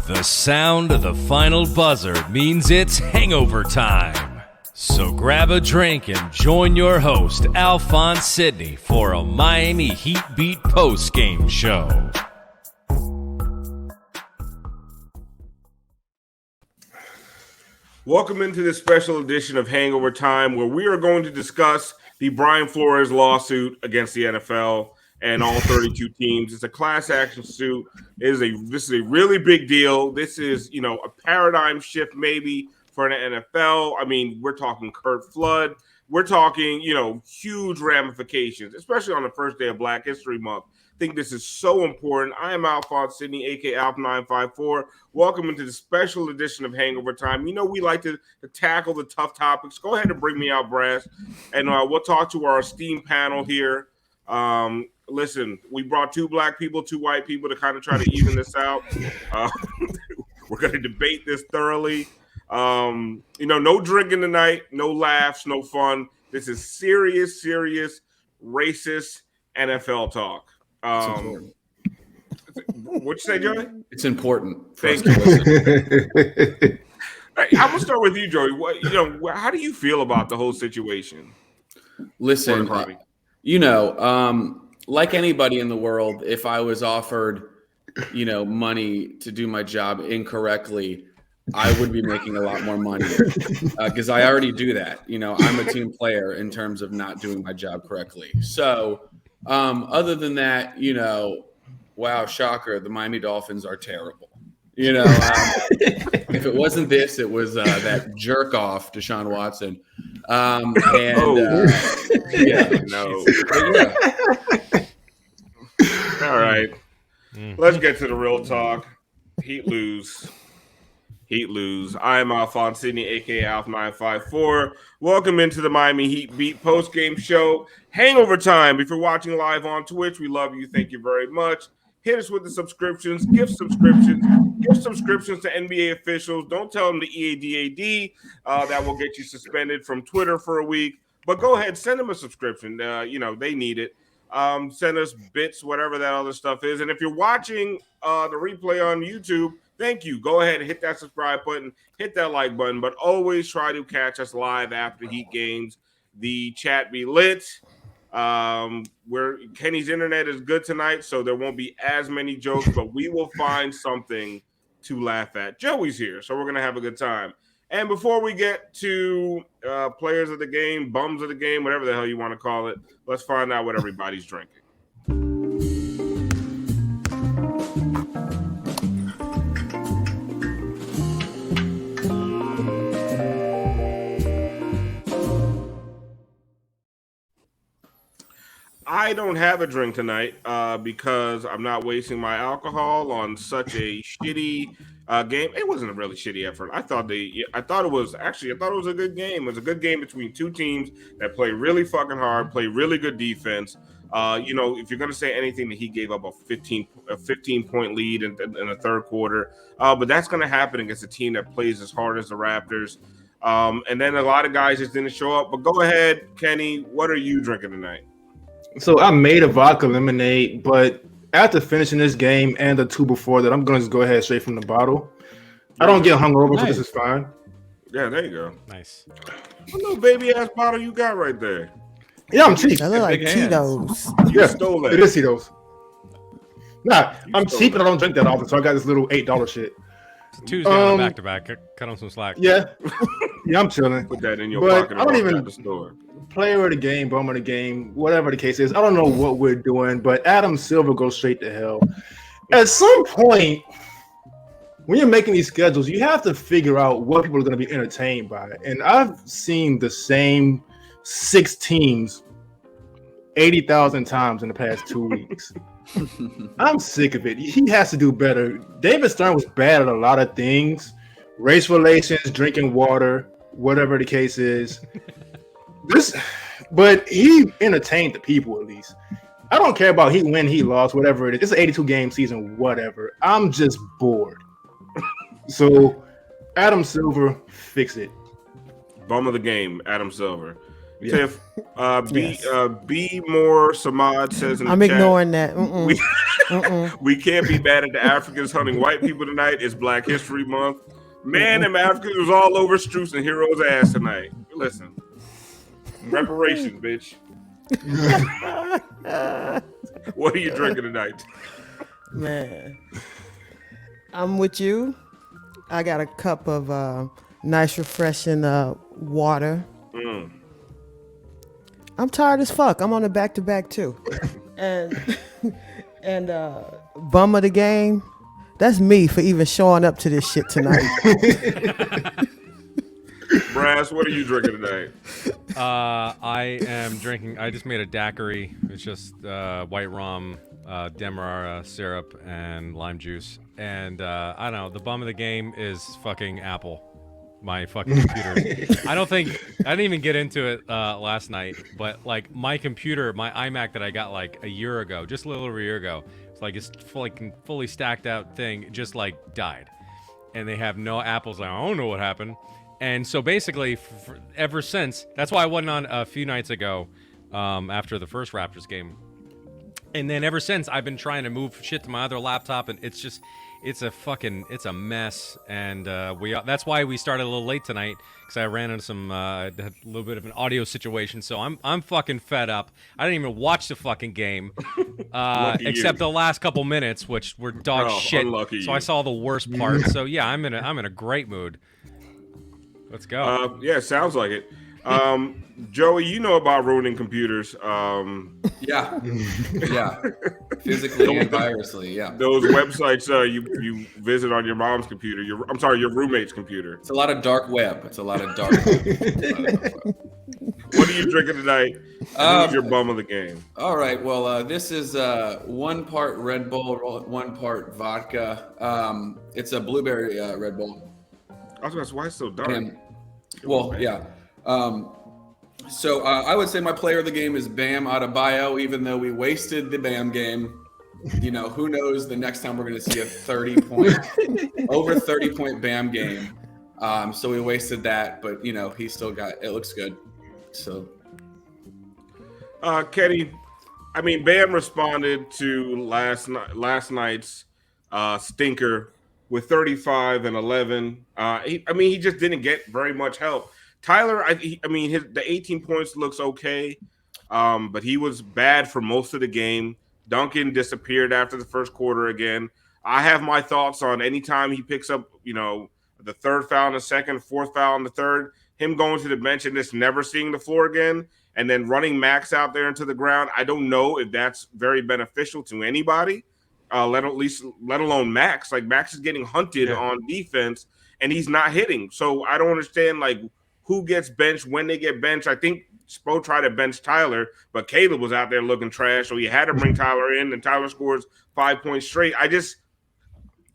The sound of the final buzzer means it's hangover time. So grab a drink and join your host, Alphonse Sidney, for a Miami Heat Beat postgame show. Welcome into this special edition of Hangover Time, where we are going to discuss the Brian Flores lawsuit against the NFL and all 32 teams. It's a class action suit. This is a really big deal. This is, a paradigm shift maybe for the NFL. I mean, we're talking Curt Flood. We're talking, huge ramifications, especially on the first day of Black History Month. I think this is so important. I am Alphonse Sidney, aka Alf954. Welcome into the special edition of Hangover Time. We like to tackle the tough topics. Go ahead and bring me out, Brass, and we'll talk to our esteemed panel here. Listen, we brought two black people, two white people to kind of try to even this out. We're going to debate this thoroughly. No drinking tonight, no laughs, no fun. This is serious, racist NFL talk. What'd you say, Joey? It's important. Thank you. I'm gonna start with you, Joey. How do you feel about the whole situation? Listen, like anybody in the world, if I was offered, money to do my job incorrectly, I would be making a lot more money because I already do that. I'm a team player in terms of not doing my job correctly. So, other than that, wow, shocker, the Miami Dolphins are terrible. If it wasn't this, it was that jerk off Deshaun Watson. All right. Let's get to the real talk. Heat lose. I am Alphonse Sidney, aka Alf954. Welcome into the Miami Heat Beat postgame show. Hangover Time. If you're watching live on Twitch, we love you. Thank you very much. Hit us with the subscriptions. Give subscriptions to NBA officials. Don't tell them the EADAD. That will get you suspended from Twitter for a week. But go ahead, send them a subscription. They need it. Send us bits, whatever that other stuff is. And if you're watching the replay on YouTube, thank you. Go ahead and hit that subscribe button, hit that like button, but always try to catch us live after Heat games. The chat be lit. Kenny's internet is good tonight, so there won't be as many jokes, but we will find something to laugh at. Joey's here, so we're going to have a good time. And before we get to players of the game, bums of the game, whatever the hell you want to call it, let's find out what everybody's drinking. I don't have a drink tonight because I'm not wasting my alcohol on such a shitty game. It wasn't a really shitty effort. I thought it was a good game. It was a good game between two teams that play really fucking hard, play really good defense. If you're gonna say anything, that he gave up a 15-point lead in the third quarter, but that's gonna happen against a team that plays as hard as the Raptors. And then a lot of guys just didn't show up. But go ahead, Kenny. What are you drinking tonight? So I made a vodka lemonade, but after finishing this game and the two before that, I'm going to just go ahead straight from the bottle. I don't get hungover, so this is fine. Yeah, there you go. Nice. What little baby-ass bottle you got right there? Yeah, I'm cheap. That look like Tito's. You stole that. It is Tito's. Nah, I'm cheap and I don't drink that often, so I got this little $8 shit. Tuesday on back-to-back. Cut on some slack. Yeah. Yeah, I'm chilling. Put that in your But pocket. I don't even at the store. Player of the game, bum of the game, whatever the case is. I don't know what we're doing, but Adam Silver goes straight to hell. At some point, when you're making these schedules, you have to figure out what people are going to be entertained by. And I've seen the same 6 teams 80,000 times in the past 2 weeks. I'm sick of it. He has to do better. David Stern was bad at a lot of things. Race relations, drinking water, whatever the case is. But he entertained the people at least. I don't care about he win, he lost, whatever it is. It's an 82-game season, whatever. I'm just bored. So, Adam Silver, fix it. Bum of the game, Adam Silver. Tiff, Yes. be more. Samad says in the I'm chat. ignoring that. We can't be mad at the Africans hunting white people tonight. It's Black History Month. Man, them Africans was all over Struce and Hero's ass tonight. Listen, reparations, bitch. What are you drinking tonight? Man, I'm with you. I got a cup of nice, refreshing water. I'm tired as fuck. I'm on a back-to-back too, and bum of the game. That's me for even showing up to this shit tonight. Brass, what are you drinking tonight? I am drinking. I just made a daiquiri. It's just white rum, demerara syrup, and lime juice. And I don't know. The bum of the game is fucking Apple. My fucking computer. I didn't even get into it last night. But like my computer, my iMac that I got like a year ago, just a little over a year ago. It's like it's fully stacked out thing. Just like died, and they have no Apples. I don't know what happened. And so basically, ever since, that's why I wasn't on a few nights ago after the first Raptors game. And then ever since, I've been trying to move shit to my other laptop, and it's a mess. And that's why we started a little late tonight, because I ran into some a little bit of an audio situation. So I'm fucking fed up. I didn't even watch the fucking game, except the last couple minutes, which were dog shit. So I saw the worst part. So yeah, I'm in a great mood. Let's go. Yeah, sounds like it. Joey, you know about ruining computers. Yeah, physically and virually. Yeah, those websites you visit on your mom's computer. Your roommate's computer. It's a lot of dark web. What are you drinking tonight? Who's your bum of the game? All right. Well, this is 1 part Red Bull, 1 part vodka. It's a blueberry Red Bull. I was gonna say, why it's so dark? Yeah. So I would say my player of the game is Bam Adebayo, even though we wasted the Bam game. You know, who knows the next time we're going to see a 30-point Bam game. So we wasted that, but, you know, he still got – it looks good. So. Kenny, I mean, Bam responded to last night's stinker with 35 and 11. He just didn't get very much help. Tyler, the 18 points looks okay, but he was bad for most of the game. Duncan disappeared after the first quarter again. I have my thoughts on anytime he picks up, the third foul in the second, fourth foul in the third, him going to the bench and just never seeing the floor again, and then running Max out there into the ground. I don't know if that's very beneficial to anybody, let alone Max. Like, Max is getting hunted on defense, and he's not hitting. So I don't understand, like, who gets benched, when they get benched. I think Spo tried to bench Tyler, but Caleb was out there looking trash, so he had to bring Tyler in, and Tyler scores 5 points straight.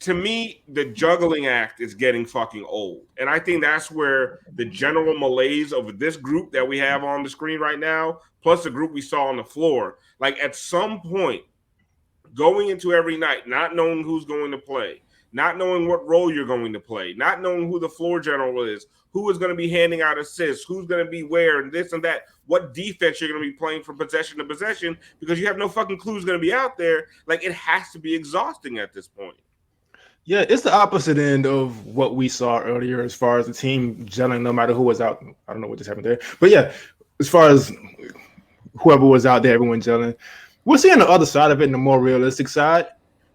To me, the juggling act is getting fucking old. And I think that's where the general malaise of this group that we have on the screen right now, plus the group we saw on the floor, like at some point, going into every night, not knowing who's going to play, not knowing what role you're going to play, not knowing who the floor general is, who is going to be handing out assists, who's going to be where, and this and that, what defense you're going to be playing from possession to possession, because you have no fucking clue who's going to be out there. Like, it has to be exhausting at this point. Yeah, it's the opposite end of what we saw earlier as far as the team gelling no matter who was out. I don't know what just happened there. But yeah, as far as whoever was out there, everyone gelling. We're seeing the other side of it, in the more realistic side.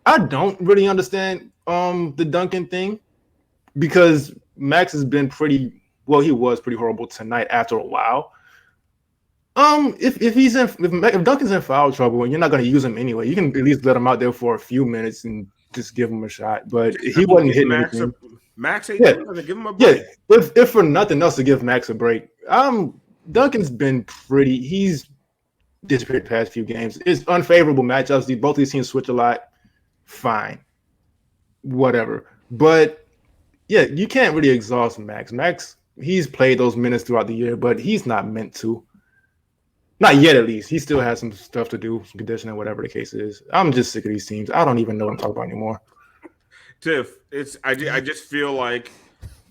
I don't really understand the Duncan thing, because Max has been he was pretty horrible tonight after a while. If Duncan's in foul trouble and you're not going to use him anyway, you can at least let him out there for a few minutes and just give him a shot. But he wasn't hitting anything. Max ain't give him a break. Yeah, if for nothing else, to give Max a break. Duncan's been he's disappeared the past few games. It's unfavorable matchups. Both these teams switch a lot. Fine. Whatever. But yeah, you can't really exhaust Max. Max, he's played those minutes throughout the year, but he's not meant to. Not yet, at least. He still has some stuff to do, some conditioning, whatever the case is. I'm just sick of these teams. I don't even know what I'm talking about anymore. Tiff, I just feel like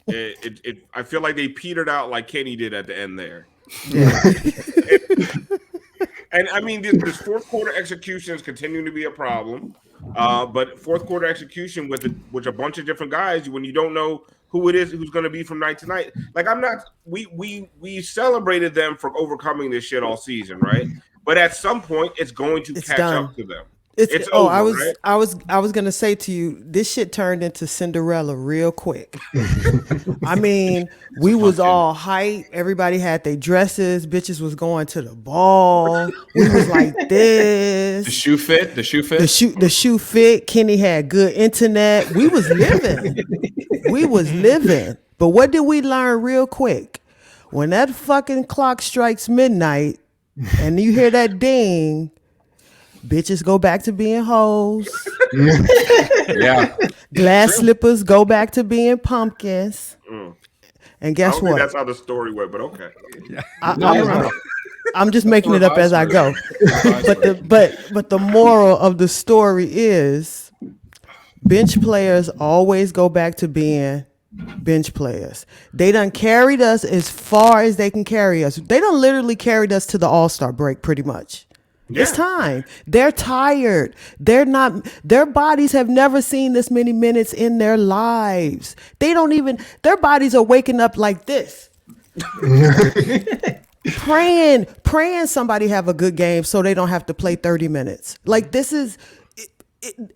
I feel like they petered out like Kenny did at the end there. And I mean, this fourth quarter execution is continuing to be a problem. But fourth quarter execution with a bunch of different guys, when you don't know who it is who's going to be from night to night. Like we celebrated them for overcoming this shit all season, right? But at some point, it's going to catch up to them. It's over, right? I was gonna say to you, this shit turned into Cinderella real quick. I mean, we was all hype. Everybody had their dresses. Bitches was going to the ball. We was like this. The shoe fit. The shoe fit. Kenny had good internet. We was living. But what did we learn real quick? When that fucking clock strikes midnight and you hear that ding, bitches go back to being hoes. Yeah. Glass slippers go back to being pumpkins. And guess what? That's how the story went, but okay. I'm just making it up as I go. But the moral of the story is bench players always go back to being bench players. They done carried us as far as they can carry us. They done literally carried us to the All-Star break pretty much. Yeah. It's time. They're tired. Their bodies have never seen this many minutes in their lives. Their bodies are waking up like this. praying somebody have a good game so they don't have to play 30 minutes. Like this is,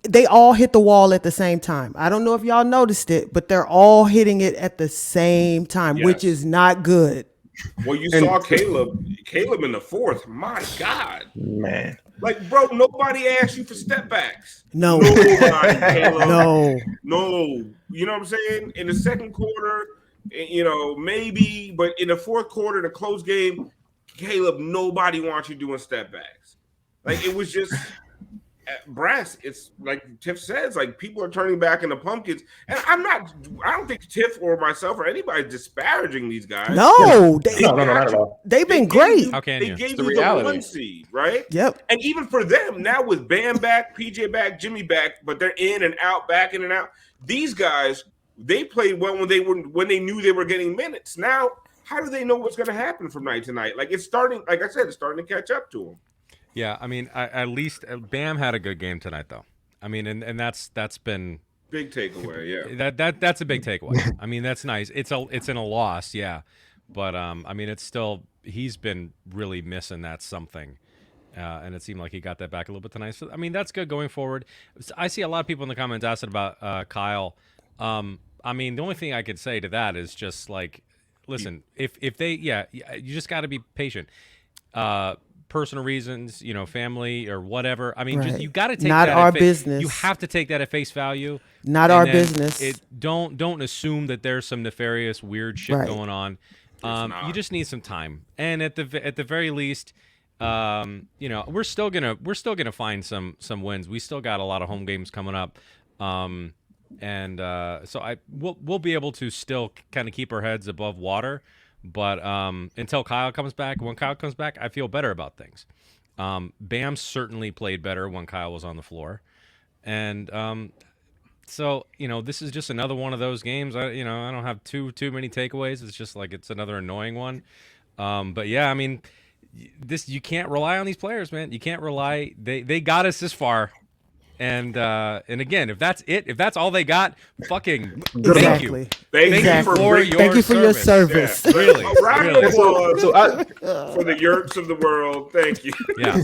they all hit the wall at the same time. I don't know if y'all noticed it, but they're all hitting it at the same time, which is not good. Well, you saw Caleb in the fourth. My God, man! Like, bro, nobody asked you for step backs. No, nobody, Caleb. No. You know what I'm saying? In the second quarter, maybe, but in the fourth quarter, the close game, Caleb, nobody wants you doing step backs. Like it was just. Brass, it's like Tiff says, like people are turning back into pumpkins, and I don't think Tiff or myself or anybody disparaging these guys. No, not at all. They've been great. How can they you? gave the you reality. the 1 seed, right? Yep. And even for them now with Bam back, PJ back, Jimmy back, but they're in and out, back in and out. These guys, they played well when they knew they were getting minutes. Now, how do they know what's going to happen from night to night? Like it's starting, like I said, it's starting to catch up to them. Yeah, I mean, at least Bam had a good game tonight, though. I mean, and that's been big takeaway. Yeah, that's a big takeaway. I mean, that's nice. It's in a loss, yeah, but I mean, it's still he's been really missing that something, and it seemed like he got that back a little bit tonight. So I mean, that's good going forward. I see a lot of people in the comments asking about Kyle. I mean, the only thing I could say to that is just like, listen, if they, you just got to be patient. Personal reasons, family or whatever. I mean, just you got to take not that our business. You have to take that at face value. Not our business. Don't assume that there's some nefarious weird shit going on. You just need some time. And at the very least, we're still gonna find some wins. We still got a lot of home games coming up. So we'll be able to still kind of keep our heads above water. But until Kyle comes back, when Kyle comes back, I feel better about things. Bam certainly played better when Kyle was on the floor. And so, this is just another one of those games. I don't have too many takeaways. It's just like it's another annoying one. But yeah, I mean, you can't rely on these players, man. You can't rely. They got us this far. And again, if that's all they got, fucking thank you. Thank you for your service. Yeah. Really. For the yurts of the world, thank you. Yeah.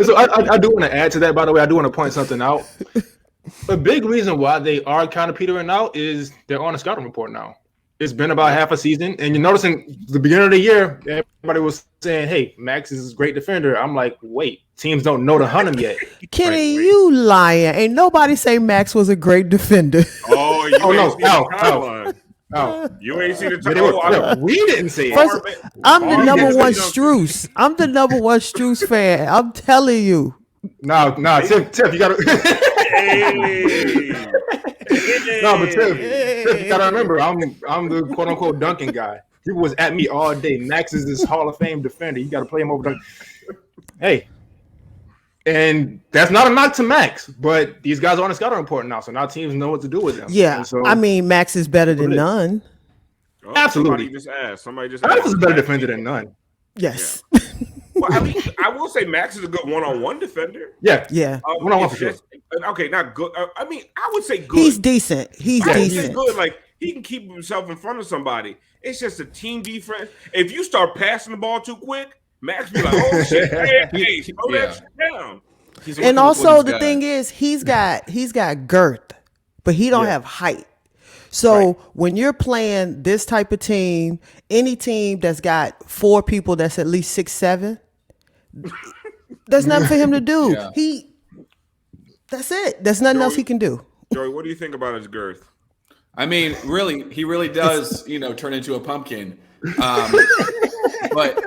So I do want to add to that, by the way. I do want to point something out. A big reason why they are kind of petering out is they're on a scouting report now. It's been about half a season, and you're noticing the beginning of the year, everybody was saying, "Hey, Max is a great defender." I'm like, wait, teams don't know to hunt him yet. Kenny, you lying? Ain't nobody say Max was a great defender. Oh, you ain't seen the timeline. Oh, you ain't seen the timeline. We didn't see it. First, I'm the number one Struce. I'm the number one Struce fan. I'm telling you. No, Tiff, you gotta. No, but Tiff, you gotta remember, I'm the quote unquote dunking guy. People was at me all day. Max is this Hall of Fame defender. You gotta play him over. Hey, and that's not a knock to Max, but these guys are on the scouting report now, so now teams know what to do with them. Yeah, so, I mean, Max is better than none. Oh, Absolutely. Somebody just Adams asked. is a better defender than none. Yes. Well, I mean, I will say Max is a good one-on-one defender. Yeah. Yeah. One-on-one for sure. Okay, not good. I mean, I would say good. He's decent. He's I would say decent. good. Like, he can keep himself in front of somebody. It's just a team defense. If you start passing the ball too quick, Max be like, "Oh shit, hey, slow that shit down." And also the thing is, he's got girth, but he don't have height. So when you're playing this type of team, any team that's got 4 people that's at least 6'7", there's nothing for him to do. Yeah. That's it. There's nothing else he can do. Joey, what do you think about his girth? I mean, really, he really does, turn into a pumpkin. But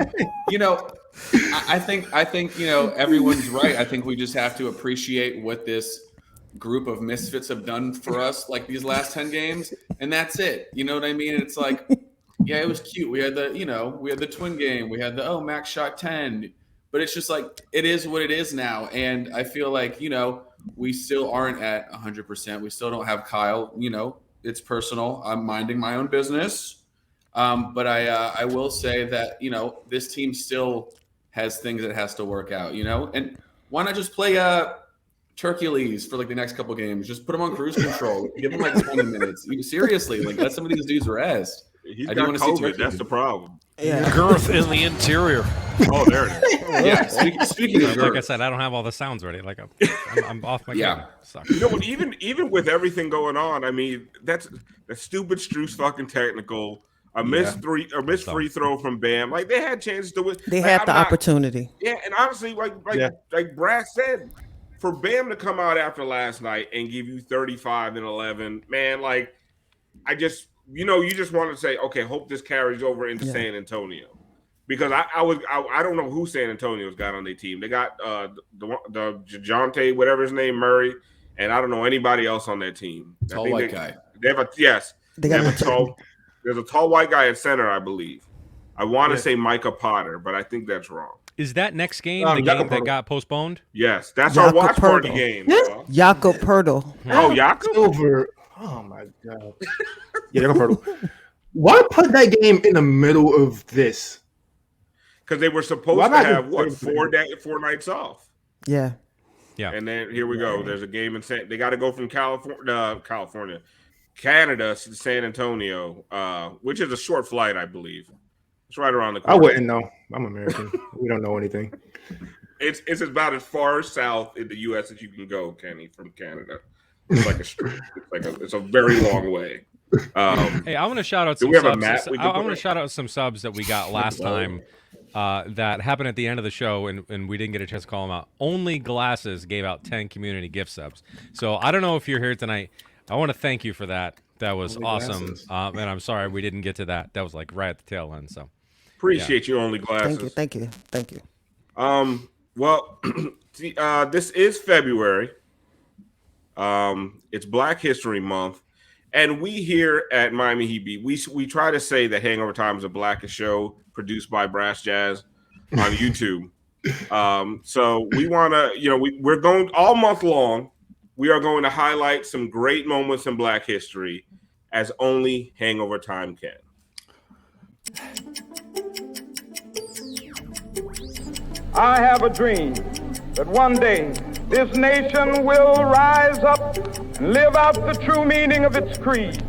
I think everyone's right. I think we just have to appreciate what this group of misfits have done for us, like these last 10 games, and that's it. You know what I mean? It's like, yeah, it was cute. We had the twin game. We had Max shot 10, but it's just like it is what it is now. And I feel like we still aren't at 100%. We still don't have Kyle. It's personal. I'm minding my own business. But I will say that, this team still has things that has to work out, and why not just play Hercules for like the next couple games? Just put them on cruise control. Give them like 20 minutes. Seriously, like let some of these dudes rest. He's I got do want to see COVID. That's the problem. Yeah. Girth in the interior. Oh, there it is. Yeah. Speaking of Like I girth, said, I don't have all the sounds ready. Like I'm off my game. Sucks. But even with everything going on, I mean, that's a stupid Strus fucking technical. A missed free throw from Bam. Like they had chances to win. They had the opportunity. Yeah, and honestly, like Brad said, for Bam to come out after last night and give you 35 and 11, man, like I just you just want to say, okay, hope this carries over into San Antonio. Because I don't know who San Antonio's got on their team. They got the DeJounte, whatever his name, Murray, and I don't know anybody else on their team. tall white guy. They have there's a tall white guy at center, I believe. I want to say Micah Potter, but I think that's wrong. Is that next game the game that got postponed? Yes, that's our watch party game. Jakob Poeltl. Oh, Jakob? Over. Oh my god. Yeah, Jakob Poeltl. Why put that game in the middle of this? Because they were supposed to have 4 nights off. Yeah. Yeah. And then here we go. There's a game in they got to go from Canada to San Antonio, which is a short flight, I believe. It's right around the corner. I wouldn't know. I'm American. We don't know anything. It's about as far south in the U.S. as you can go, Kenny, from Canada. It's like a street. It's a very long way. Hey, I want to shout out some subs. I want to shout out some subs that we got last time that happened at the end of the show, and we didn't get a chance to call them out. Only Glasses gave out 10 community gift subs. So I don't know if you're here tonight. I want to thank you for that. That was awesome. And I'm sorry we didn't get to that. That was like right at the tail end. So appreciate you, Only Glasses. Thank you. Well, this is February. It's Black History Month, and we here at Miami Heat Beat, we try to say that Hangover Time is a Blackish show produced by Brassjazz on YouTube. So we want to, we're going all month long. We are going to highlight some great moments in Black history as only Hangover Time can. I have a dream that one day this nation will rise up and live out the true meaning of its creed.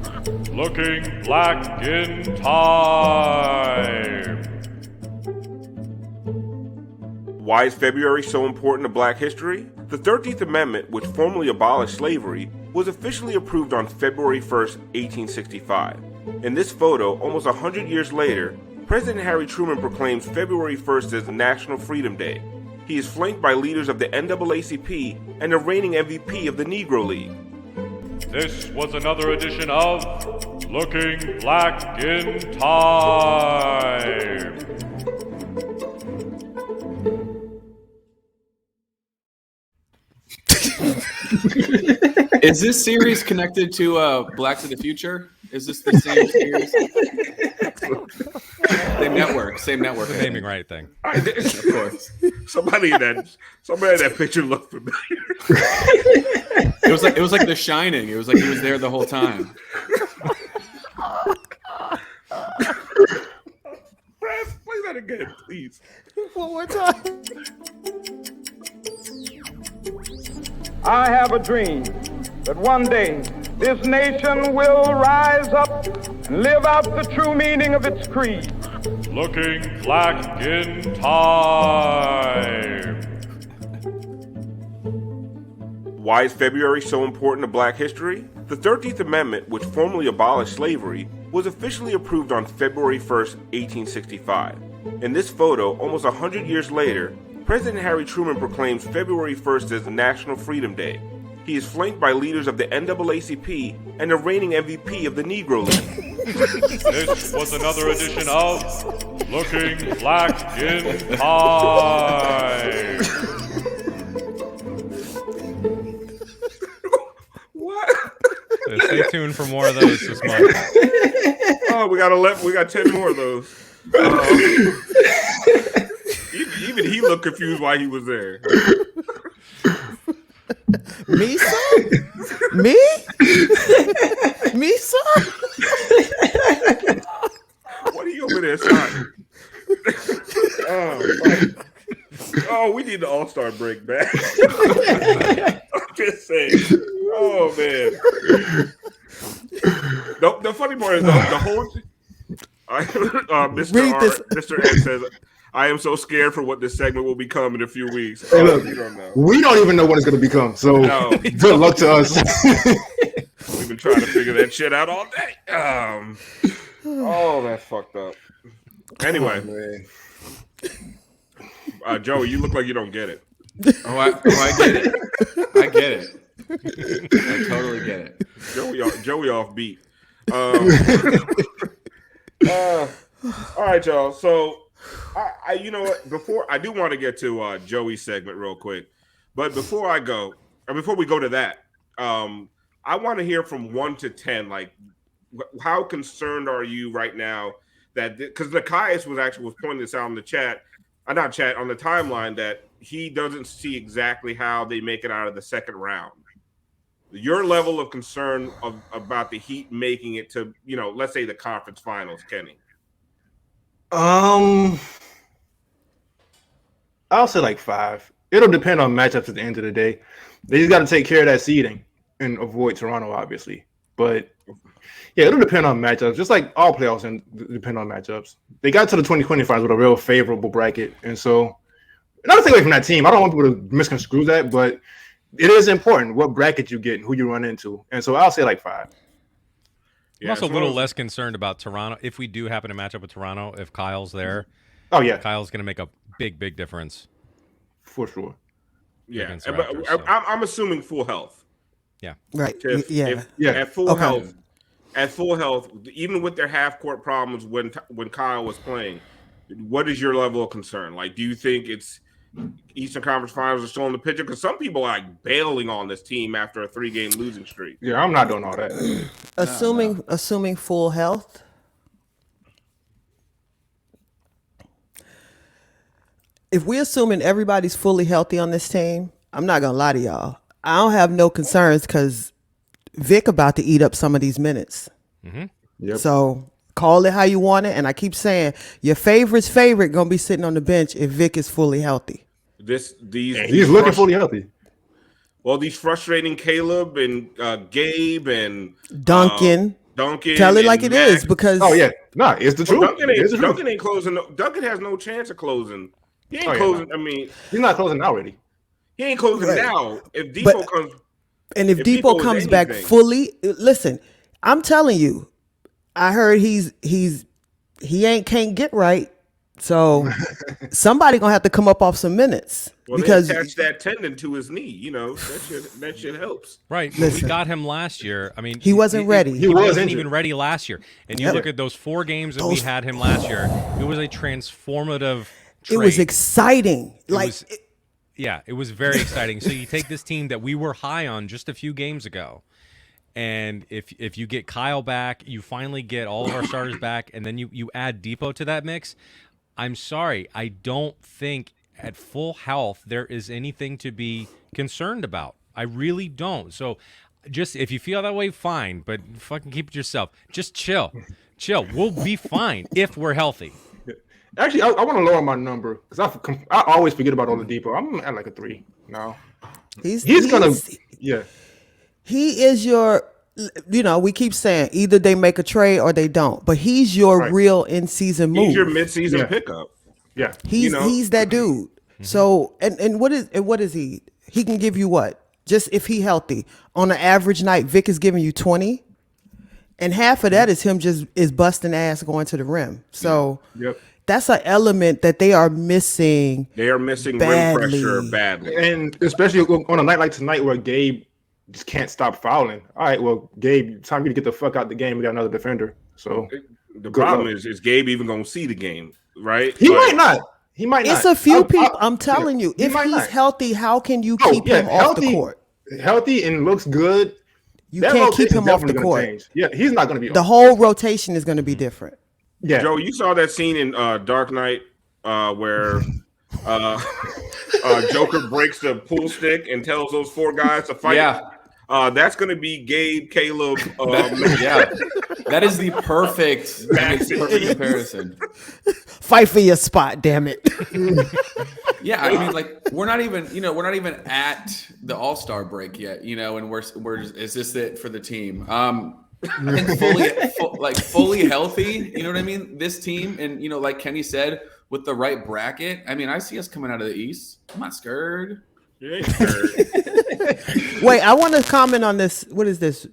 Looking black in time. Why is February so important to Black history? The 13th Amendment, which formally abolished slavery, was officially approved on February 1st, 1865. In this photo, almost 100 years later, President Harry Truman proclaims February 1st as National Freedom Day. He is flanked by leaders of the NAACP and the reigning MVP of the Negro League. This was another edition of Looking Black in Time. Is this series connected to Black to the Future? Is this the same series? Same network. The naming right thing. Of course. Somebody in that picture looked familiar. It was like The Shining. It was like he was there the whole time. I have a dream that one day this nation will rise up and live out the true meaning of its creed. Looking Black in Time. Why is February so important to Black history? The 13th Amendment, which formally abolished slavery, was officially approved on February 1st, 1865. In this photo, almost 100 years later, President Harry Truman proclaims February 1st as National Freedom Day. He is flanked by leaders of the NAACP and the reigning MVP of the Negro League. This was another edition of Looking Black in Time. What? Stay tuned for more of those this month. Oh, we got 10 more of those. Even he looked confused why he was there. Me, son? Me? Me, son? What are you over there, son? Oh, we need the All-Star break back. I'm just saying. Oh, man. The funny part is the whole... Mr. Ed says, I am so scared for what this segment will become in a few weeks. Hey, look, we don't know. We don't even know what it's going to become. So good luck to us. We've been trying to figure that shit out all day. Oh, that's fucked up. Anyway, Joey, you look like you don't get it. I get it. I get it. I totally get it. Joey off beat. All right, y'all. So, I you know what? Before I do want to get to Joey's segment real quick, but before we go to that, I want to hear from 1 to 10. Like, how concerned are you right now that because Nikias was pointing this out in the chat, on the timeline that he doesn't see exactly how they make it out of the second round. Your level of concern about the Heat making it to, let's say the conference finals, Kenny. I'll say like 5. It'll depend on matchups at the end of the day. They just got to take care of that seeding and avoid Toronto, obviously. But yeah, it'll depend on matchups, just like all playoffs and depend on matchups. They got to the 2020 finals with a real favorable bracket, and so not to take away from that team. I don't want people to misconstrue that, but it is important what bracket you get and who you run into, and so I'll say like 5. I'm also a little less concerned about Toronto. If we do happen to match up with Toronto, if Kyle's there, Kyle's going to make a big difference. For sure. Yeah, Raptors, but I'm assuming full health. Yeah. Right. If at full health, even with their half-court problems when Kyle was playing, what is your level of concern? Like, do you think it's Eastern Conference Finals are still in the picture? Because some people are like bailing on this team after a 3-game losing streak. Yeah, I'm not doing all that. Assuming full health. If we're assuming everybody's fully healthy on this team, I'm not gonna lie to y'all. I don't have no concerns because Vic about to eat up some of these minutes. Mm-hmm. Yep. So call it how you want it, and I keep saying your favorite's favorite gonna be sitting on the bench if Vic is fully healthy. He's looking fully healthy. Well, these frustrating Caleb and Gabe and Duncan. Tell it like it is, because it's the truth. Duncan ain't closing. Duncan has no chance of closing. He ain't closing. I mean, he's not closing already. He ain't closing now. If Depot comes, and if Depot comes back fully, listen, I'm telling you, I heard he can't get right. So somebody gonna have to come up off some minutes because attach that tendon to his knee. That shit helps. Right. We got him last year. I mean, he wasn't ready. He wasn't even ready last year. And you look at those 4 games that we had him last year. It was a transformative trade. It was exciting. It was very exciting. So you take this team that we were high on just a few games ago, and if you get Kyle back, you finally get all of our starters back, and then you add Depot to that mix. I'm sorry, I don't think at full health there is anything to be concerned about. I really don't. So just if you feel that way, fine, but fucking keep it yourself. Just chill. We'll be fine if we're healthy. Actually, I want to lower my number because I always forget about Oladipo. I'm at like a 3 now. He's gonna. Yeah. He is your. We keep saying either they make a trade or they don't, but he's your real in-season move. He's your mid-season pickup. Yeah. He's that dude. So and what is he? He can give you what? Just if he healthy. On an average night, Vic is giving you 20. And half of that is him is busting ass going to the rim. So that's an element that they are missing. They are missing badly. rim pressure badly. And especially on a night like tonight where Gabe just can't stop fouling. All right, well, Gabe, time for you to get the fuck out the game. We got another defender. So the problem is Gabe even going to see the game, right? He might not. He might not. It's a few people. I'm telling you, if he's healthy, how can you keep him off the court? Healthy and looks good. You can't keep him off the court. Change. Yeah, he's not going to be. The whole rotation is going to be different. Yeah, Joe, you saw that scene in Dark Knight where Joker breaks the pool stick and tells those 4 guys to fight. Yeah. That's going to be Gabe, Caleb. That is the perfect comparison. Fight for your spot, damn it. Yeah, I mean, like we're not even at the All-Star break yet, and we're is this it for the team? I think fully healthy. You know what I mean? This team, and like Kenny said, with the right bracket. I mean, I see us coming out of the East. I'm not scared. You ain't scared. Wait, I want to comment on this. What is this?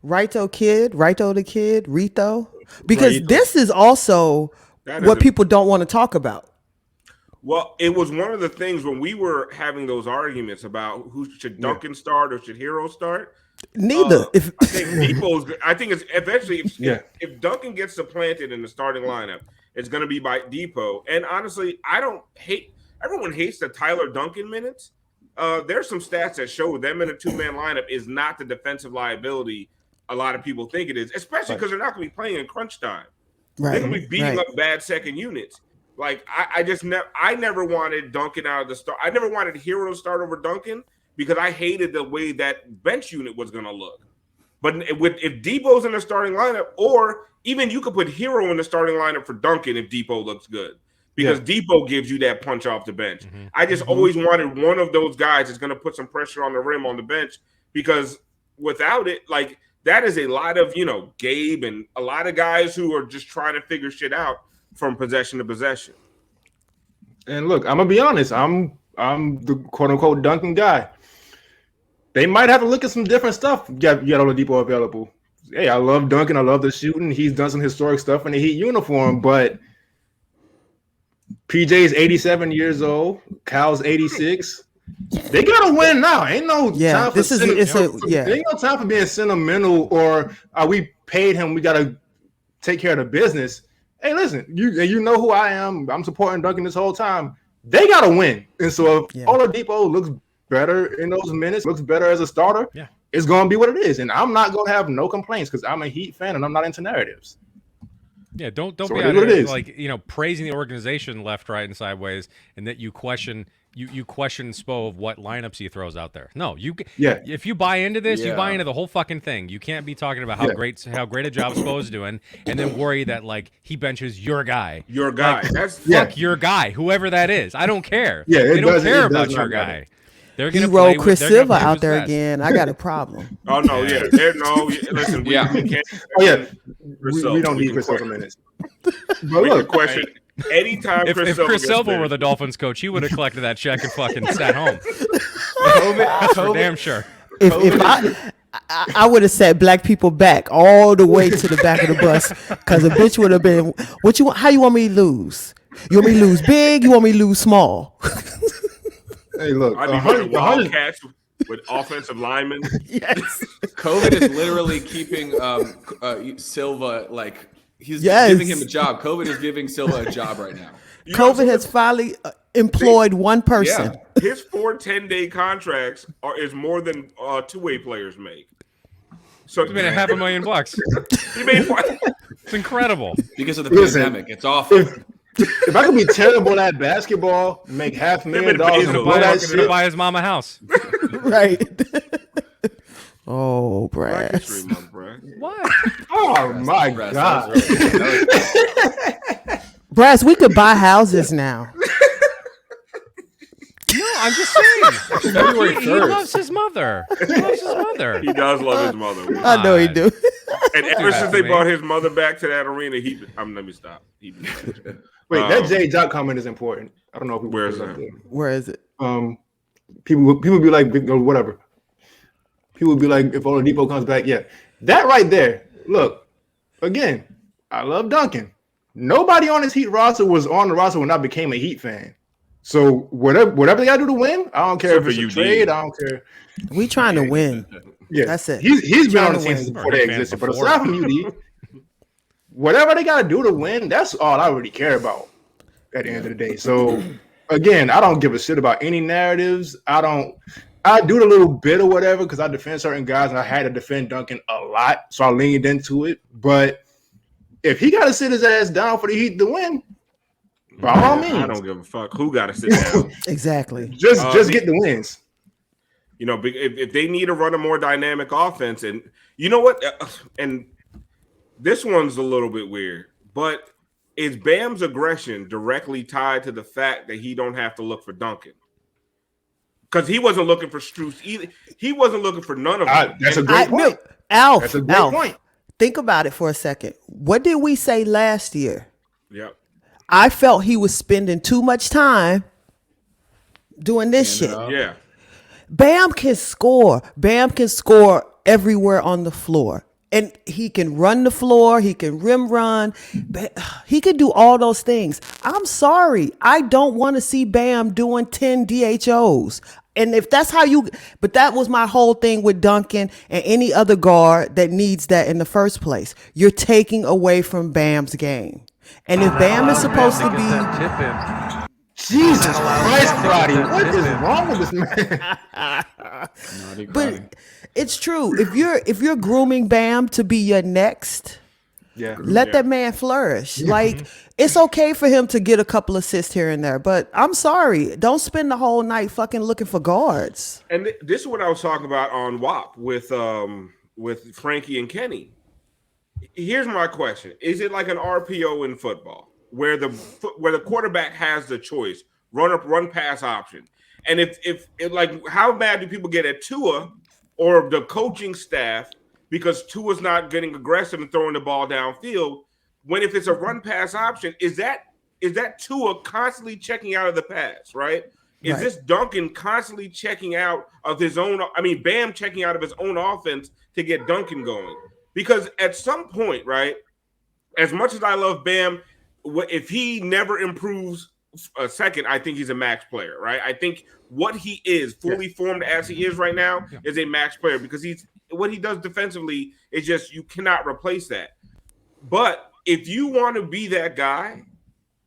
Rito the kid, Rito? Because this is also what people don't want to talk about. Well, it was one of the things when we were having those arguments about who should Duncan start or should Hero start. Neither. I think it's eventually if Duncan gets supplanted in the starting lineup, it's going to be by Depot. And honestly, everyone hates the Tyler Duncan minutes. There's some stats that show them in a 2-man lineup is not the defensive liability a lot of people think it is, especially because they're not going to be playing in crunch time. They're going to be beating up bad second units. Like I never wanted Duncan out of the start. I never wanted Hero to start over Duncan because I hated the way that bench unit was going to look. But if Depot's in the starting lineup, or even you could put Hero in the starting lineup for Duncan if Depot looks good. Because Depot gives you that punch off the bench. Mm-hmm. I just always wanted one of those guys that's going to put some pressure on the rim on the bench, because without it, like that is a lot of, Gabe and a lot of guys who are just trying to figure shit out from possession to possession. And look, I'm going to be honest. I'm the quote unquote Duncan guy. They might have to look at some different stuff. Get Oladipo available. Hey, I love Duncan. I love the shooting. He's done some historic stuff in the Heat uniform, but PJ's 87 years old. Cal's 86. They gotta win now. Ain't no time for ain't no time for being sentimental or we paid him. We gotta take care of the business. Hey, listen, you know who I am. I'm supporting Duncan this whole time. They gotta win. And so if Oladipo looks better in those minutes, looks better as a starter, it's gonna be what it is. And I'm not gonna have no complaints because I'm a Heat fan and I'm not into narratives. Yeah, don't be out here like praising the organization left, right, and sideways, and that you question Spo of what lineups he throws out there. No, if you buy into this, you buy into the whole fucking thing. You can't be talking about how great a job Spo is doing, and then worry that like he benches your guy. Your guy. Like, that's fuck your guy, whoever that is. I don't care. Yeah, they don't care about your guy. They're gonna roll Chris Silva out there again. I got a problem. Oh no, listen, we can't. We don't need Chris Silva minutes. But look, question. Anytime if Chris Silva were the Dolphins coach, he would have collected that check and fucking sat home. That's for damn sure. If I would have set black people back all the way to the back of the bus, because a bitch would have been, how you want me to lose? You want me to lose big? You want me to lose small? Hey, look, I'd be running Wildcats with offensive linemen. Yes. COVID is literally keeping Silva like he's giving him a job. COVID is giving Silva a job right now. COVID has finally employed one person. Yeah. His 4 10-day contracts is more than two-way players make. So he made $500,000. He made it's incredible because of the pandemic. It's awful. If I could be terrible at basketball, make $500,000 and buy his mama a house. Right. Oh, Brass. What? Oh, my God. Brass, we could buy houses now. No, I'm just saying. February He 1st. loves his mother. He loves his mother. He does love his mother. I know he do. And ever that since to they me. brought his mother back to that arena, let me stop. Wait, that J Jock comment is important. I don't know if we Where is put it up that? there. Where is it? People be like, whatever. People be like, if Oladipo comes back, yeah, that right there. Look, again, I love Duncan. Nobody on his Heat roster was on the roster when I became a Heat fan. So whatever they gotta do to win, I don't care Except if it's for a UD. trade. I don't care. We trying to win. Yeah, That's it. He's been on Trying the to team win. since Or before they a fan existed. But before. aside from UD, whatever they gotta do to win, that's all I really care about at the end of the day. So again, I don't give a shit about any narratives. I do the little bit or whatever because I defend certain guys and I had to defend Duncan a lot, so I leaned into it. But if he got to sit his ass down for the Heat to win, by all means, I don't give a fuck who got to sit down. Exactly. just get the wins. You know, if they need to run a more dynamic offense, and you know what, and this one's a little bit weird, but is Bam's aggression directly tied to the fact that he don't have to look for Duncan? Because he wasn't looking for Strus either. He wasn't looking for none of them. That's a great point. Alf, That's a great Alf, point. think about it for a second. What did we say last year? Yep. I felt he was spending too much time doing this shit. Yeah. Bam can score. Bam can score everywhere on the floor. And he can run the floor. He can rim run. He can do all those things. I'm sorry. I don't want to see Bam doing 10 DHOs. And if that's how but that was my whole thing with Duncan and any other guard that needs that in the first place. You're taking away from Bam's game. And if Bam is supposed to be... Jesus Christ, Roddy, what is wrong with this man? But it's true. If you're grooming Bam to be your next, let that man flourish. Like, it's okay for him to get a couple assists here and there, but I'm sorry, don't spend the whole night fucking looking for guards. And this is what I was talking about on WAP with Frankie and Kenny. Here's my question: is it like an RPO in football, where the quarterback has the choice, run pass option? And if like, how bad do people get at Tua or the coaching staff because Tua's not getting aggressive and throwing the ball downfield? When if it's a run pass option, is that Tua constantly checking out of the pass, right? Is this Duncan constantly checking out of his own? I mean, Bam checking out of his own offense to get Duncan going? Because at some point, right, as much as I love Bam, if he never improves a second, I think he's a max player, right? I think what he is, fully formed as he is right now, is a max player because what he does defensively is just, you cannot replace that. But if you want to be that guy,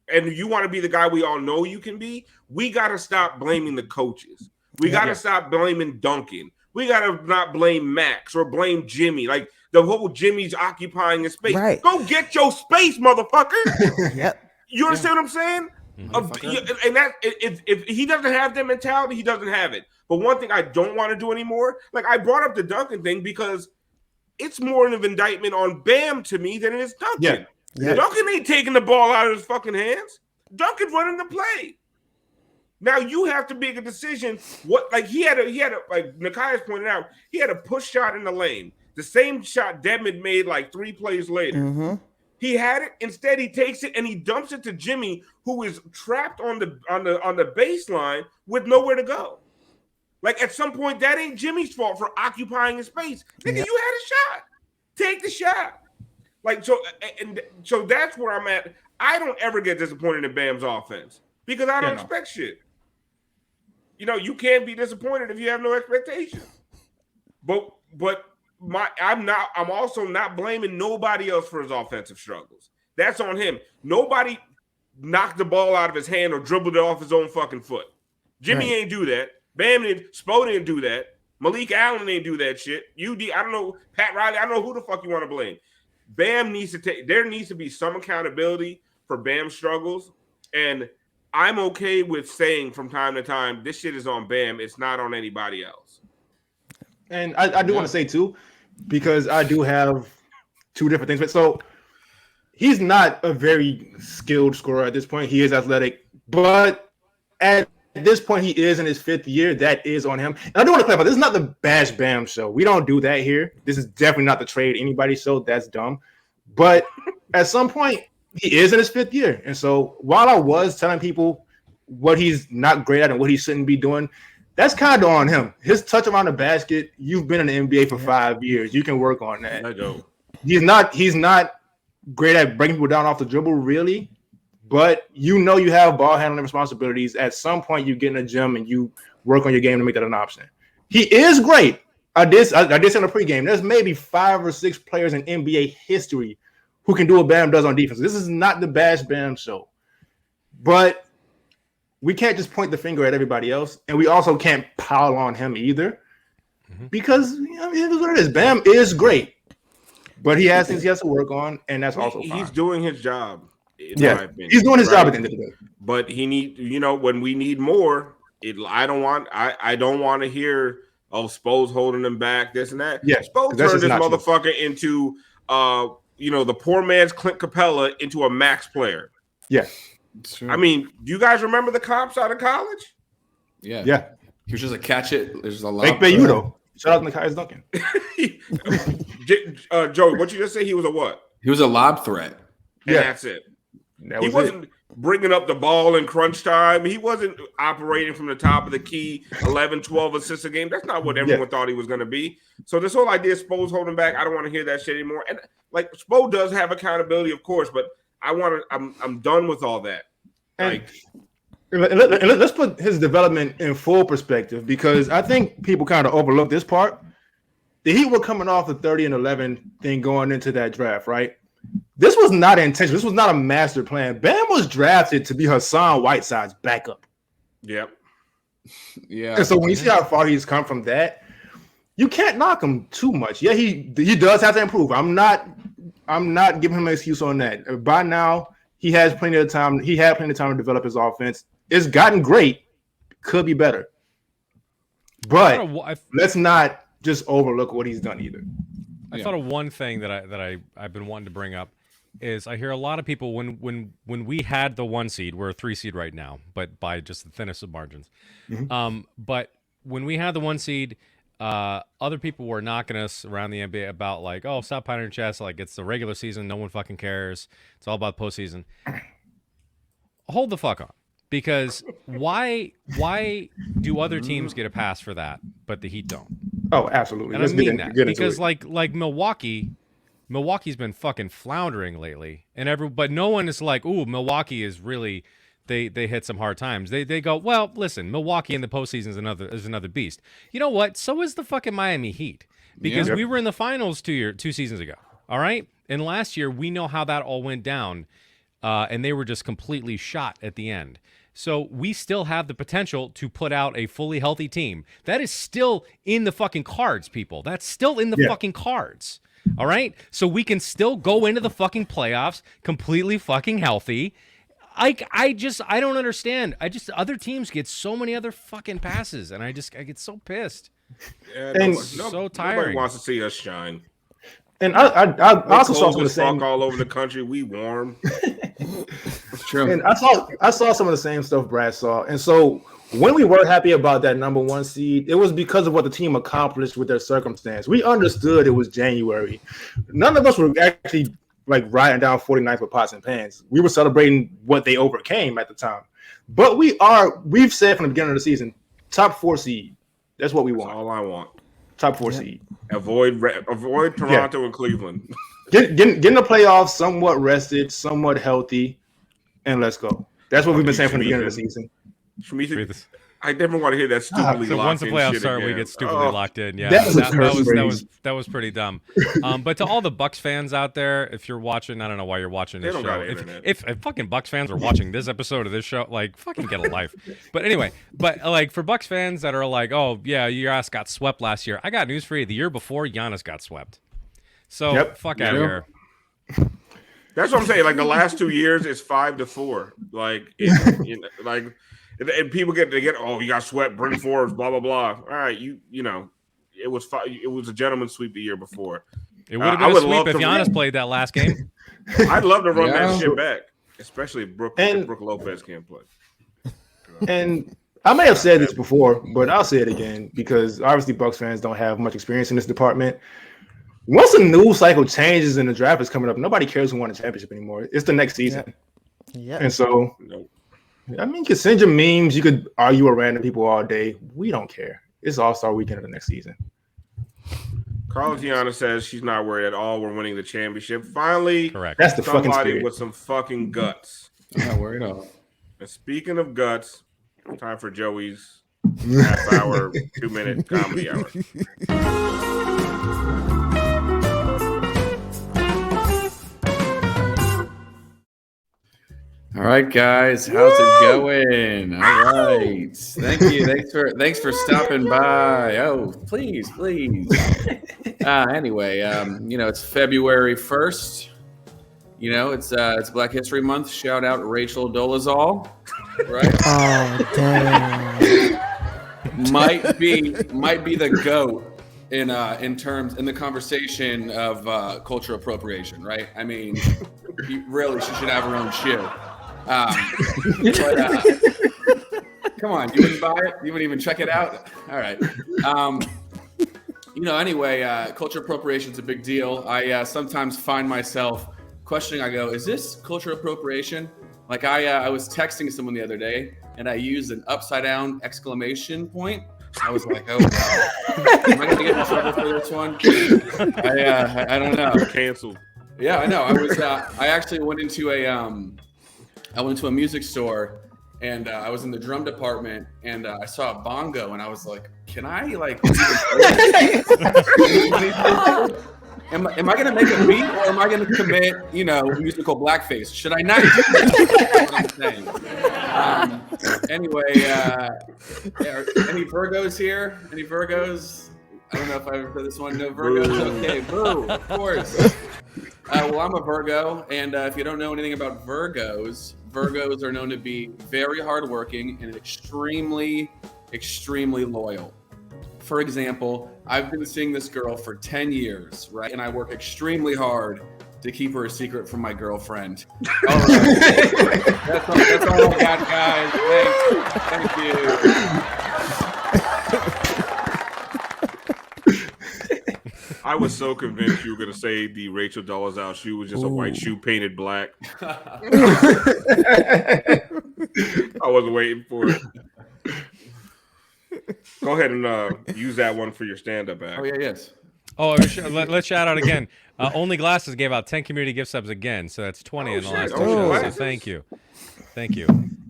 and you want to be the guy we all know you can be, we got to stop blaming the coaches. We got to stop blaming Duncan. We got to not blame Max or blame Jimmy. Like, the whole Jimmy's occupying his space. Right. Go get your space, motherfucker. Yep. You understand what I'm saying? And that if he doesn't have that mentality, he doesn't have it. But one thing I don't want to do anymore, like I brought up the Duncan thing because it's more of an indictment on Bam to me than it is Duncan. Yeah. Duncan ain't taking the ball out of his fucking hands. Duncan's running the play. Now you have to make a decision. What, like he had a like Nakia's pointed out, he had a push shot in the lane. The same shot Dedmon made like 3 plays later. Mm-hmm. He had it. Instead, he takes it and he dumps it to Jimmy, who is trapped on the baseline with nowhere to go. Like, at some point, that ain't Jimmy's fault for occupying his space. Nigga, you had a shot. Take the shot. Like, so that's where I'm at. I don't ever get disappointed in Bam's offense because I don't expect shit. You know, you can't be disappointed if you have no expectations. But I'm also not blaming nobody else for his offensive struggles. That's on him. Nobody knocked the ball out of his hand or dribbled it off his own fucking foot. Jimmy ain't do that. Bam didn't. Spo didn't do that. Malik Allen ain't do that shit. I don't know. Pat Riley, I don't know who the fuck you want to blame. Bam needs to take. There needs to be some accountability for Bam's struggles, and I'm okay with saying from time to time, this shit is on Bam. It's not on anybody else. And I do want to say too, because I do have 2 different things. But so he's not a very skilled scorer at this point. He is athletic, but at this point, he is in his 5th year. That is on him. And I do want to clarify, this is not the Bash Bam show. We don't do that here. This is definitely not the trade anybody show. That's dumb. But at some point, he is in his 5th year. And so while I was telling people what he's not great at and what he shouldn't be doing, that's kind of on him. His touch around the basket, you've been in the NBA for 5 years. You can work on that. I know. He's not great at breaking people down off the dribble, really. But you have ball handling responsibilities. At some point, you get in the gym and you work on your game to make that an option. He is great. I did say in the pregame, there's maybe 5 or 6 players in NBA history who can do what Bam does on defense. This is not the Bash Bam show. But we can't just point the finger at everybody else. And we also can't pile on him either. Because it is what it is. Bam is great. But he has things he has to work on, and that's also fine. He's doing his job. Yeah, he's doing his job at the end of the day. But he need, when we need more, I don't want to hear Spo's holding him back, this and that. Yeah, Spo turned this motherfucker into the poor man's Clint Capella into a max player. Yeah. I mean, do you guys remember the comps out of college? Yeah. Yeah. He was just a catch it. There's a lot. Fake Bayudo. Shout out to Nikias Duncan. Joe, what you just say? He was a what? He was a lob threat. And that's it. He wasn't bringing up the ball in crunch time. He wasn't operating from the top of the key, 11, 12 assists a game. That's not what everyone thought he was going to be. So this whole idea of Spo's holding back, I don't want to hear that shit anymore. And like Spo does have accountability, of course, but I'm done with all that. Let's put his development in full perspective, because I think people kind of overlook this part. The Heat were coming off the 30-11 thing going into that draft, right? This was not intentional. This was not a master plan. Bam was drafted to be Hassan Whiteside's backup. Yep. Yeah. And so when you see how far he's come from that, you can't knock him too much. Yeah, he does have to improve. I'm not giving him an excuse on that. By now, he has plenty of time. He had plenty of time to develop his offense. It's gotten great. Could be better. But let's not just overlook what he's done either. I thought of one thing that I've been wanting to bring up is I hear a lot of people when we had the 1 seed, we're a 3 seed right now, but by just the thinnest of margins. Mm-hmm. But when we had the 1 seed, other people were knocking us around the NBA about like, oh, stop pounding your chest, like it's the regular season, no one fucking cares. It's all about postseason. Hold the fuck on. Because why do other teams get a pass for that, but the Heat don't? Oh, absolutely. And I mean that because like Milwaukee's been fucking floundering lately, but no one is like, ooh, Milwaukee is really they hit some hard times. They go, well, listen, Milwaukee in the postseason is another beast. You know what? So is the fucking Miami Heat, because we were in the finals 2 seasons ago. All right, and last year we know how that all went down, and they were just completely shot at the end. So we still have the potential to put out a fully healthy team. That is still in the fucking cards, people. That's still in the fucking cards. All right? So we can still go into the fucking playoffs completely fucking healthy. I don't understand. Other teams get so many other fucking passes, and I get so pissed. Yeah, so tiring. Nobody wants to see us shine. And I also saw some of the same all over the country. We warm. True. And I saw some of the same stuff Brad saw. And so when we were happy about that number 1 seed, it was because of what the team accomplished with their circumstance. We understood it was January. None of us were actually like riding down 49th with pots and pans. We were celebrating what they overcame at the time. But we've said from the beginning of the season, top 4 seed. That's what we want. That's all I want. Top 4 seed. Avoid Toronto and Cleveland. Get in the playoffs somewhat rested, somewhat healthy, and let's go. That's what we've been saying from the beginning of the season. I never want to hear that stupidly. So once the playoffs start, we get stupidly locked in. Yeah, that was pretty dumb. But to all the Bucks fans out there, if you're watching, I don't know why you're watching this show. If fucking Bucks fans are watching this episode of this show, like fucking get a life. But anyway, like for Bucks fans that are like, oh yeah, your ass got swept last year. I got news for you. The year before, Giannis got swept. So fuck out of here. That's what I'm saying. Like the last 2 years, it's 5-4. Like, and people get oh, you got swept, bring forwards, blah blah blah. All right, you know, it was a gentleman's sweep the year before. It would have been a sweep if Giannis played that last game. I'd love to run that shit back, especially if Brook Lopez can't play. And I may have said this before, but I'll say it again because obviously Bucks fans don't have much experience in this department. Once the news cycle changes and the draft is coming up, nobody cares who won a championship anymore. It's the next season. Yeah. And so, I mean, you can send your memes. You could argue with random people all day. We don't care. It's All-Star weekend of the next season. Carla Tiana says she's not worried at all. We're winning the championship. Finally, Correct. That's the fucking somebody spirit. with some fucking guts. I'm not worried at all. And speaking of guts, time for Joey's half-hour, 2-minute comedy hour. All right, guys, how's it going? All right, thank you. Thanks for stopping by. Oh, please. Anyway, it's February 1st. It's Black History Month. Shout out Rachel Dolezal, right? Oh damn! might be the GOAT in the conversation of culture appropriation, right? I mean, she should have her own shoe. Come on, you wouldn't buy it? You wouldn't even check it out? All right. Anyway, culture appropriation is a big deal. I sometimes find myself questioning. I go, is this culture appropriation? Like I was texting someone the other day and I used an upside down exclamation point. I was like, oh, am I going to get in trouble for this one? I don't know. Canceled. Yeah, I know. I actually went into a music store and I was in the drum department and I saw a bongo and I was like, can I am I going to make a beat or am I going to commit, musical blackface? Should I not do that? That's what I'm saying. Anyway, any Virgos here? Any Virgos? I don't know if I ever said this one. No Virgos? Okay, boo, of course. Well, I'm a Virgo, and if you don't know anything about Virgos are known to be very hardworking and extremely, extremely loyal. For example, I've been seeing this girl for 10 years, right? And I work extremely hard to keep her a secret from my girlfriend. All right. That's all I got, guys. Thank you. I was so convinced you were going to say the Rachel Dolezal shoe was just a white shoe painted black. I wasn't waiting for it. Go ahead and use that one for your stand-up act. Oh, yeah, yes. Oh, let's shout out again. Only Glasses gave out 10 community gift subs again, so that's 20 in the last two shows. So thank you.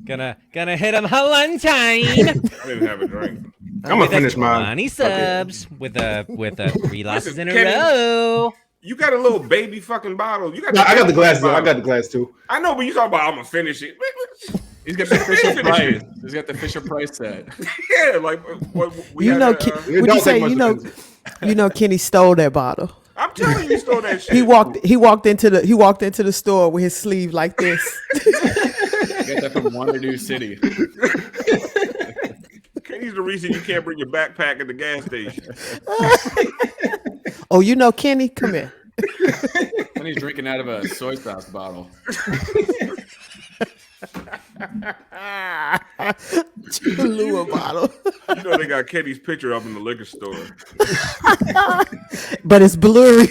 Gonna hit him one time. I didn't have a drink. I'm gonna finish mine. 20 subs with 3 losses in a Kenny, row. You got a little baby fucking bottle. I got the glass though. I got the glass too. I know, but you talking about I'm gonna finish it. He's got the Fisher Price. He's got the Fisher Price set. Yeah, like what we Kenny stole that bottle. I'm telling you, he stole that shit. He walked into the store with his sleeve like this. Got that from Waterloo City. Kenny's the reason you can't bring your backpack at the gas station. Oh, Kenny, come here. When he's drinking out of a soy sauce bottle. Cholula bottle. They got Kenny's picture up in the liquor store. But it's blurry.